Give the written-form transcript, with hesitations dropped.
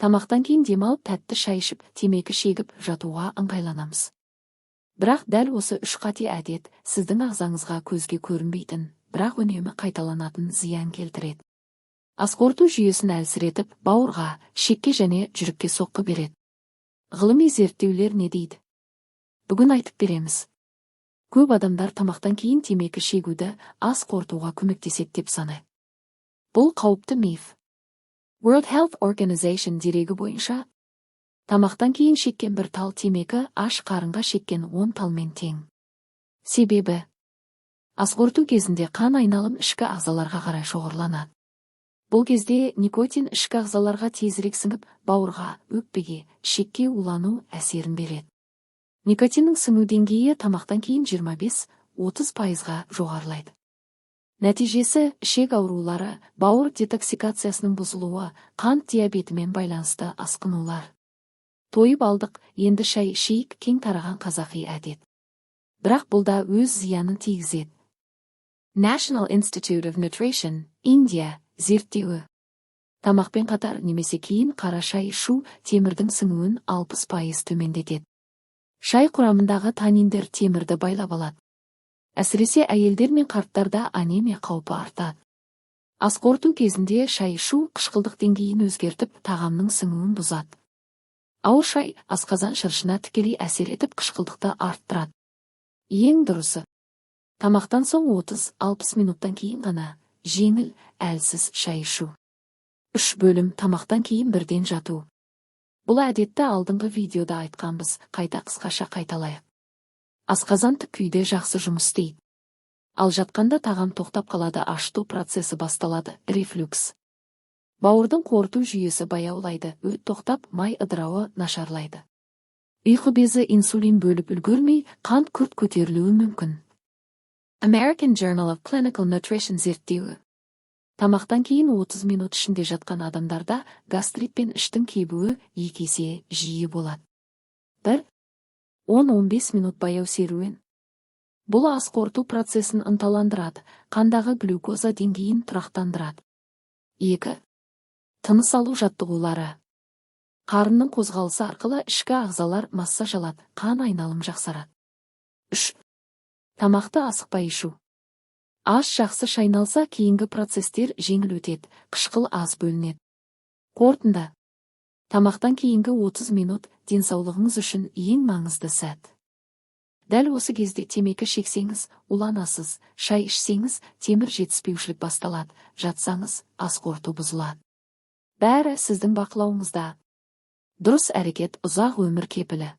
Тамақтан кейін демалып, тәтті шай ішіп, темекі шегіп, жатуға ыңғайланамыз. Бірақ дәл осы үш қате әдет сіздің ағзаңызға көзге көрінбейтін, бірақ үнемі қайталанатын зиян келтіреді. Ас қорыту жүйесін әлсіретіп, бауырға, шекке және жүрекке соққы береді. Ғылыми зерттеулер не дейді? Бүгін айтып береміз. Көп адамдар тамақтан кейін темекі шегуді ас қорытуға көмектеседі деп санайды. Бұл қауіпті миф. World Health Organization дерегі бойынша, тамақтан кейін шеккен бір тал темекі аш қарынға шеккен 10 талмен тең. Себебі, ас қорыту кезінде қан айналым ішкі ағзаларға қарай шоғырланады. Бұл кезде никотин ішкі ағзаларға тезірек сіңіп, бауырға, өкпеге, шекке улану әсерін береді. Никотиннің сіңу деңгейі тамақтан кейін 25-30%-ға жоғарылайды. Нәтижесі ішек аурулары, бауыр детоксикациясының бұзылуы, қант диабетімен байланысты асқынулар. Тойып алдық, енді шай ішейік кең тараған қазақи әдет. Бірақ бұлда өз зиянын тигізеді. National Institute of Nutrition, Индия, зерттеуі. Тамақпен қатар немесе кейін қара шай ішу темірдің сіңуін 60% төмендетеді. Шай құрамындағы таниндер темірді байлап алады. Әсіресе әйелдер мен қарттарда анемия қаупі артады. Ас қорыту кезінде шай ішу қышқылдық деңгейін өзгертіп, тағамның сіңуін бұзады. Ауыр шай асқазан шырышына тікелей әсер етіп, қышқылдықты арттырады. Ең дұрысы, тамақтан соң 30-60 минуттан кейін ғана жеңіл, әлсіз шай ішу. 3 бөлім тамақтан кейін бірден жату. Бұл әдетті алдыңғы видеода айтқанбыз, қайта қысқаша қайталайық. Асқазан тік күйде жақсы жұмыс істейді. Ал жатқанда тағам тоқтап қалады, ашыту процесі басталады, рефлюкс. Бауырдың қорыту жүйесі баяулайды, өт тоқтап, май ыдырауы нашарлайды. Ұйқы безі инсулин бөліп үлгермей, қант күрт көтерілуі мүмкін. American Journal of Clinical Nutrition зерттеуі. Тамақтан кейін 30 минут ішінде жатқан адамдарда гастрит пен іштің кебуі 2 есе жиі болады. 10-15 минут баяу серуен. Бұл ас қорыту процесін ынталандырады, қандағы глюкоза деңгейін тұрақтандырады. 2. Тыныс алу жаттығулары. Қарынның қозғалысы арқылы ішкі ағзалар массаж алады, қан айналым жақсарады. 3. Тамақты асықпай ішу. Ас жақсы шайналса, кейінгі процестер жеңіл өтеді, қышқыл аз бөлінеді. Қорытынды. Тамақтан кейінгі 30 минут денсаулығыңыз үшін ең маңызды сәт. Дәл осы кезде темекі шексеңіз, уланасыз, шай ішсеңіз, темір жетіспеушілік басталады, жатсаңыз, ас қорыту бұзылады. Бәрі сіздің бақылауыңызда. Дұрыс әрекет ұзақ өмір кепілі.